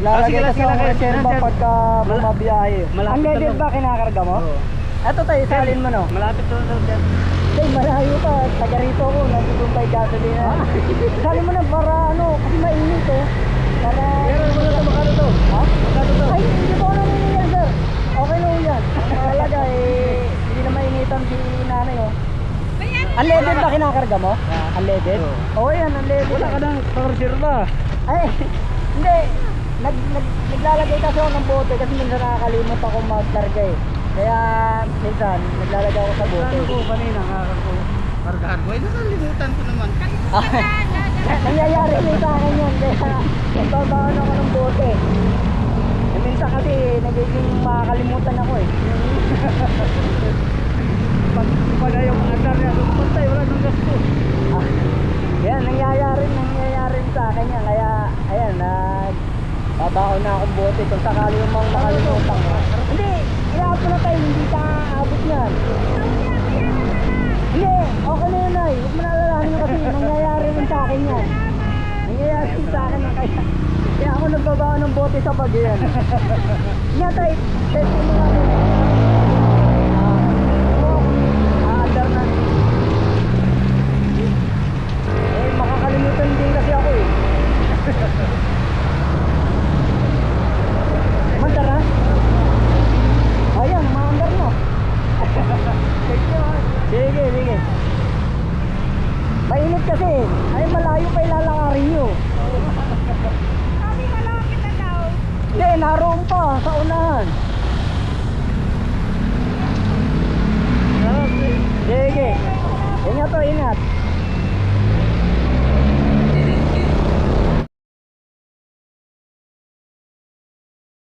Maglalagay ka sa reserva pagka bumabiyahe. Ang leaded ba kinakarga mo? Eto tayo, salin mo no? Malapit doon dyan. Hey, malayo pa. Taga rito ko, nandun tayo gasolina. Salin mo na para ano, kasi mainit oh. Para... Pero wala ito, makano to? Ha? Makano to? Ay, hindi ko alam yun yan, sir. Okay lang yan. Ang mahalaga eh, hindi na mainitan si nanay oh. Unleaded ba kinakarga mo? Unleaded? Oo yan, unleaded. Wala ka ng pang-reserva. Ay, hindi. Naglalagay kasi ako ng bote kasi minsan nakakalimot ako magkarga eh. Kaya minsan naglalagay ako sa bote. Saan ko kanina ko kargahan ko? Ay, nakalimutan ko naman. Nangyayari rin sa akin yun. Kaya nagbabaon ako ng bote. Eh, minsan kasi nagiging makakalimutan ako eh. Pag ayaw mga andar niya, pantay, wala nang gasto. Yan, nangyayari sa akin yan. Kaya, ayan, babaon na akong bote kung sakali yung mga nakalimutan ko. Hindi, ihapon na tayo, hindi ka aabot yan. Hindi, okay na yun ay. Huwag mo naalalahanin kasi nangyayari rin sa akin yan. Nangyayari rin sa akin yan. Kaya ako nagbabaon ng bote sa bag yan. Nga tayo, test mo namin. Aandar na. Eh, makakalimutan din kasi ako eh. Mandar na? Ayan, maandar na. Sige, sige. Mainit kasi. Ay, malayo pa ilalakarin nyo. Sabi malapit na daw. Hindi, naroon pa sa unahan. Sige. Ingat o, ingat.